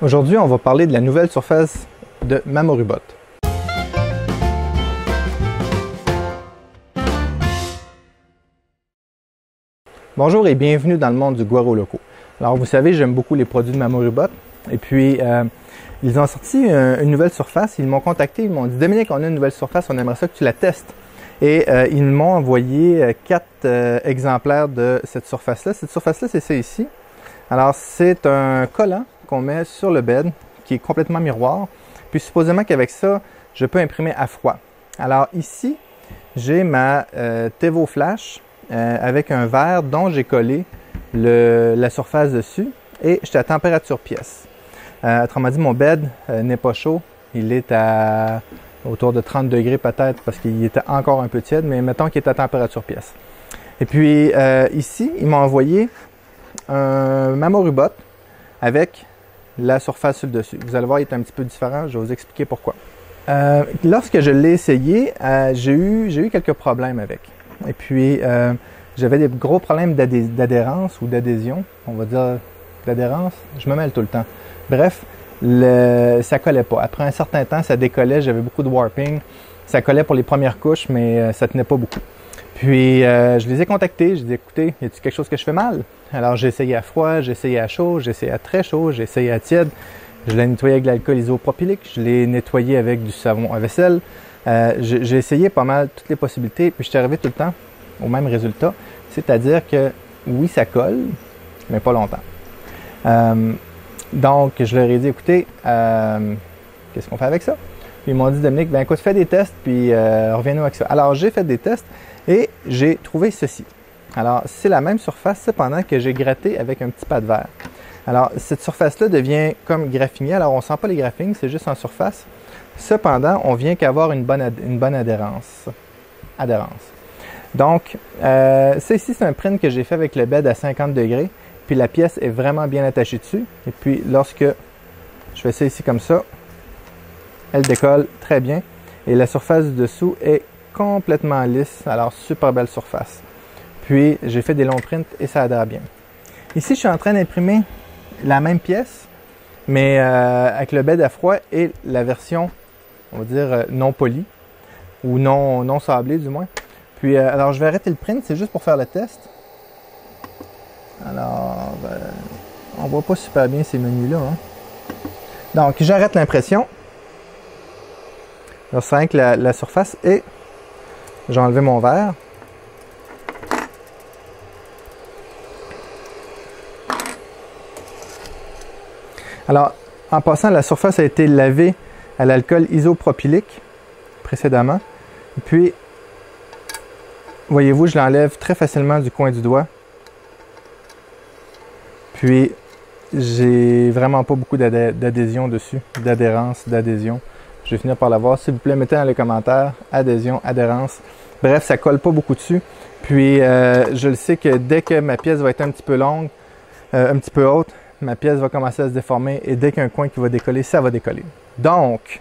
Aujourd'hui, on va parler de la nouvelle surface de Mamorubot. Bonjour et bienvenue dans le monde du Guaro Loco. Alors vous savez, j'aime beaucoup les produits de Mamorubot et puis ils ont sorti une nouvelle surface. Ils m'ont contacté, ils m'ont dit « Dominique, on a une nouvelle surface, on aimerait ça que tu la testes. » Et ils m'ont envoyé 4 exemplaires de cette surface-là. Cette surface-là, c'est ça ici. Alors c'est un collant qu'on met sur le bed qui est complètement miroir. Puis supposément qu'avec ça, je peux imprimer à froid. Alors ici, j'ai ma Tevo Flash avec un verre dont j'ai collé la surface dessus et je suis à température pièce. Autrement dit, mon bed n'est pas chaud. Il est à autour de 30 degrés peut-être parce qu'il était encore un peu tiède, mais mettons qu'il est à température pièce. Et puis ici, ils m'ont envoyé un Mamorubot avec la surface sur le dessus. Vous allez voir, il est un petit peu différent. Je vais vous expliquer pourquoi. Lorsque je l'ai essayé, j'ai eu quelques problèmes avec. Et puis, j'avais des gros problèmes d'adhérence ou d'adhésion. On va dire d'adhérence. Je me mêle tout le temps. Bref, ça collait pas. Après un certain temps, ça décollait. J'avais beaucoup de warping. Ça collait pour les premières couches, mais ça tenait pas beaucoup. Puis, je les ai contactés. J'ai dit, écoutez, y a-t-il quelque chose que je fais mal? Alors, j'ai essayé à froid, j'ai essayé à chaud, j'ai essayé à très chaud, j'ai essayé à tiède. Je l'ai nettoyé avec de l'alcool isopropylique, je l'ai nettoyé avec du savon à vaisselle. J'ai essayé pas mal toutes les possibilités, puis je suis arrivé tout le temps au même résultat. C'est-à-dire que, oui, ça colle, mais pas longtemps. Donc, je leur ai dit, écoutez, qu'est-ce qu'on fait avec ça? Puis ils m'ont dit, Dominique, ben écoute, fais des tests, puis reviens-nous avec ça. Alors, j'ai fait des tests et j'ai trouvé ceci. Alors, c'est la même surface, cependant, que j'ai gratté avec un petit pas de verre. Alors, cette surface-là devient comme graffinée. Alors, on ne sent pas les graphings, c'est juste en surface. Cependant, on vient qu'avoir une bonne adhérence. Donc, ça ici, c'est un print que j'ai fait avec le bed à 50 degrés. Puis la pièce est vraiment bien attachée dessus. Et puis, lorsque je fais ça ici comme ça, elle décolle très bien. Et la surface du dessous est complètement lisse. Alors, super belle surface. Puis, j'ai fait des longs prints et ça adhère bien. Ici, je suis en train d'imprimer la même pièce, mais avec le bed à froid et la version, on va dire, non polie, ou non sablée du moins. Puis, alors, je vais arrêter le print, c'est juste pour faire le test. Alors, on voit pas super bien ces menus-là. Hein? Donc, j'arrête l'impression. Alors, c'est avec la surface et j'ai enlevé mon verre. Alors, en passant, la surface a été lavée à l'alcool isopropylique précédemment. Et puis, voyez-vous, je l'enlève très facilement du coin du doigt. Puis, j'ai vraiment pas beaucoup d'adhésion dessus, d'adhésion. Je vais finir par l'avoir. S'il vous plaît, mettez dans les commentaires, adhésion, adhérence. Bref, ça colle pas beaucoup dessus. Puis, je le sais que dès que ma pièce va être un petit peu longue, un petit peu haute, ma pièce va commencer à se déformer et dès qu'il y a un coin qui va décoller, ça va décoller. Donc,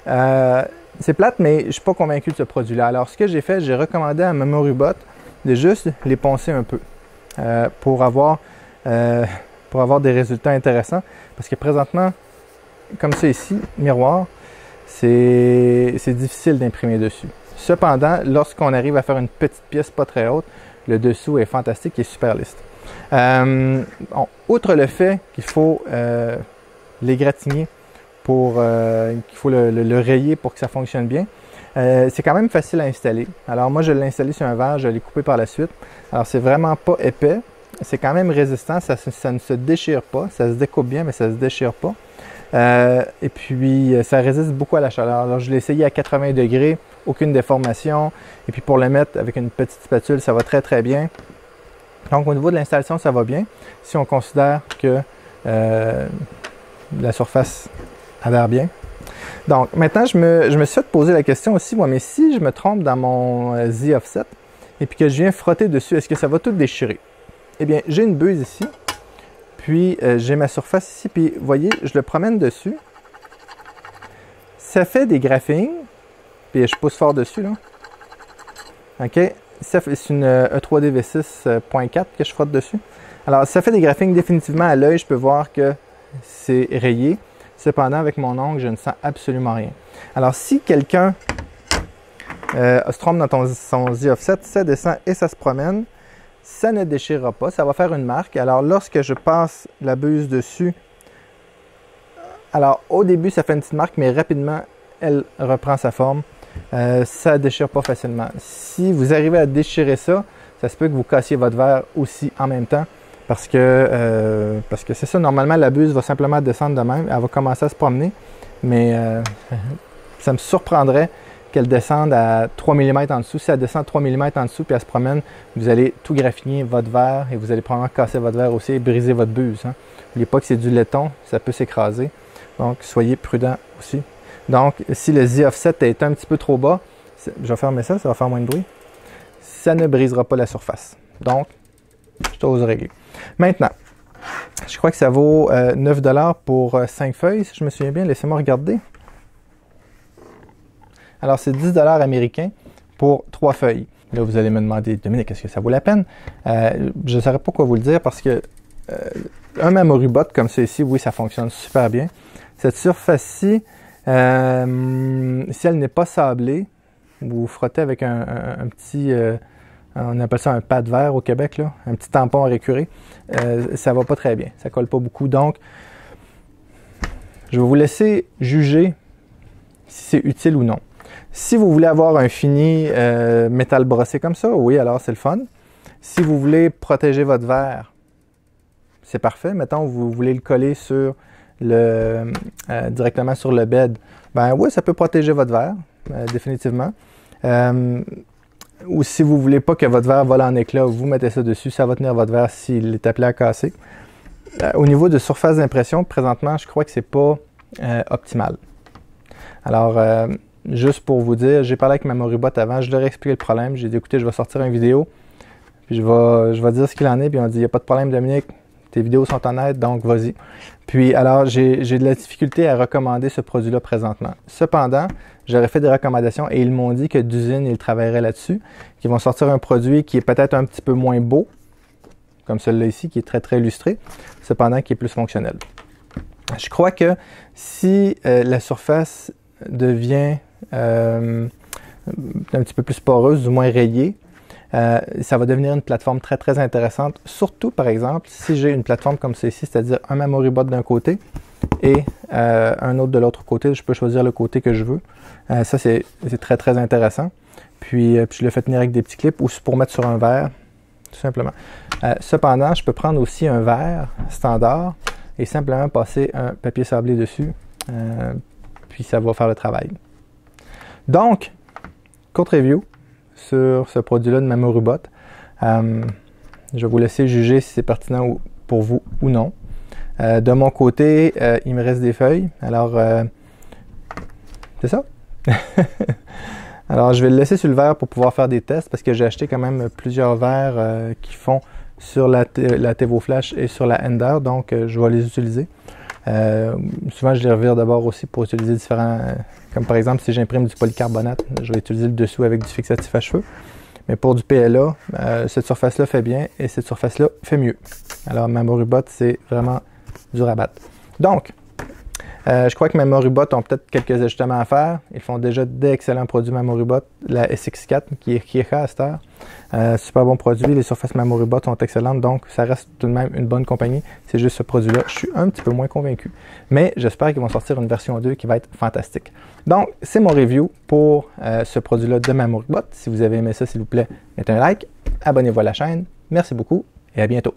c'est plate, mais je ne suis pas convaincu de ce produit-là. Alors, ce que j'ai fait, j'ai recommandé à Mamorubot de juste les poncer un peu pour avoir des résultats intéressants. Parce que présentement, comme ça ici, miroir, c'est difficile d'imprimer dessus. Cependant, lorsqu'on arrive à faire une petite pièce pas très haute, le dessous est fantastique et super lisse. Outre le fait qu'il faut les gratigner qu'il faut le rayer pour que ça fonctionne bien, c'est quand même facile à installer. Alors moi, je l'ai installé sur un verre, je l'ai coupé par la suite. Alors c'est vraiment pas épais, c'est quand même résistant, ça ne se déchire pas, ça se découpe bien, mais ça ne se déchire pas. Et puis ça résiste beaucoup à la chaleur. Alors je l'ai essayé à 80 degrés, aucune déformation. Et puis pour le mettre avec une petite spatule, ça va très très bien. Donc, au niveau de l'installation, ça va bien. Si on considère que la surface adhère bien. Donc, maintenant, je me suis fait poser la question aussi, mais si je me trompe dans mon Z-Offset et puis que je viens frotter dessus, est-ce que ça va tout déchirer? Eh bien, j'ai une buse ici, puis j'ai ma surface ici, puis vous voyez, je le promène dessus. Ça fait des graphings, puis je pousse fort dessus, là. OK? C'est une E3D V6.4 que je frotte dessus. Alors, ça fait des graphings définitivement à l'œil. Je peux voir que c'est rayé. Cependant, avec mon ongle, je ne sens absolument rien. Alors, si quelqu'un se trompe dans son Z-Offset, ça descend et ça se promène, ça ne déchirera pas, ça va faire une marque. Alors, lorsque je passe la buse dessus, alors au début, ça fait une petite marque, mais rapidement, elle reprend sa forme. Ça ne déchire pas facilement. Si vous arrivez à déchirer ça, ça se peut que vous cassiez votre verre aussi en même temps. Parce que c'est ça, normalement, la buse va simplement descendre de même. Elle va commencer à se promener. Mais ça me surprendrait qu'elle descende à 3 mm en dessous. Si elle descend 3 mm en dessous puis elle se promène, vous allez tout graffiner votre verre et vous allez probablement casser votre verre aussi et briser votre buse. N'oubliez pas que c'est du laiton, ça peut s'écraser. Donc, soyez prudent aussi. Donc, si le Z-Offset est un petit peu trop bas, je vais fermer ça, ça va faire moins de bruit. Ça ne brisera pas la surface. Donc, je t'ose régler. Maintenant, je crois que ça vaut 9 $ pour 5 feuilles, si je me souviens bien. Laissez-moi regarder. Alors, c'est 10 $ américains pour 3 feuilles. Là, vous allez me demander, Dominique, est-ce que ça vaut la peine? Je ne saurais pas quoi vous le dire parce que un Mamoribot comme celui-ci, oui, ça fonctionne super bien. Cette surface-ci, si elle n'est pas sablée, vous frottez avec un petit, on appelle ça un pad vert au Québec, là, un petit tampon à récurer, ça ne va pas très bien, ça ne colle pas beaucoup. Donc, je vais vous laisser juger si c'est utile ou non. Si vous voulez avoir un fini métal brossé comme ça, oui, alors c'est le fun. Si vous voulez protéger votre verre, c'est parfait. Mettons, vous voulez le coller sur directement sur le bed. Ben oui, ça peut protéger votre verre, définitivement. Ou si vous ne voulez pas que votre verre vole en éclats, vous mettez ça dessus, ça va tenir votre verre s'il est appelé à casser. Au niveau de surface d'impression, présentement, je crois que c'est pas optimal. Alors, juste pour vous dire, j'ai parlé avec Mamoribot avant, je leur ai expliqué le problème. J'ai dit, écoutez, je vais sortir une vidéo, puis je vais dire ce qu'il en est, puis on dit, il n'y a pas de problème, Dominique. Tes vidéos sont honnêtes, donc vas-y. Puis alors, j'ai de la difficulté à recommander ce produit-là présentement. Cependant, j'aurais fait des recommandations et ils m'ont dit que d'usine, ils travailleraient là-dessus, qu'ils vont sortir un produit qui est peut-être un petit peu moins beau, comme celui-là ici, qui est très, très illustré, cependant qui est plus fonctionnel. Je crois que si la surface devient un petit peu plus poreuse, du moins rayée, ça va devenir une plateforme très, très intéressante. Surtout, par exemple, si j'ai une plateforme comme celle-ci, c'est-à-dire un Mamoribot d'un côté et un autre de l'autre côté. Je peux choisir le côté que je veux. Ça, c'est très, très intéressant. Puis, je le fais tenir avec des petits clips ou pour mettre sur un verre, tout simplement. Cependant, je peux prendre aussi un verre standard et simplement passer un papier sablé dessus. Puis, ça va faire le travail. Donc, courte review sur ce produit-là de Mamoribot. Je vais vous laisser juger si c'est pertinent pour vous ou non. De mon côté, il me reste des feuilles. Alors, c'est ça. Alors, je vais le laisser sur le verre pour pouvoir faire des tests parce que j'ai acheté quand même plusieurs verres qui font sur la Tevo Flash et sur la Ender. Donc, je vais les utiliser. Souvent, je les revire d'abord aussi pour utiliser différents... comme par exemple, si j'imprime du polycarbonate, je vais utiliser le dessous avec du fixatif à cheveux. Mais pour du PLA, cette surface-là fait bien et cette surface-là fait mieux. Alors, Mamoribot, c'est vraiment du rabat. Donc, je crois que Mamoribot ont peut-être quelques ajustements à faire. Ils font déjà d'excellents produits Mamoribot. La SX4 qui est à cette heure. Super bon produit. Les surfaces Mamoribot sont excellentes. Donc, ça reste tout de même une bonne compagnie. C'est juste ce produit-là. Je suis un petit peu moins convaincu. Mais j'espère qu'ils vont sortir une version 2 qui va être fantastique. Donc, c'est mon review pour ce produit-là de Mamoribot. Si vous avez aimé ça, s'il vous plaît, mettez un like. Abonnez-vous à la chaîne. Merci beaucoup et à bientôt.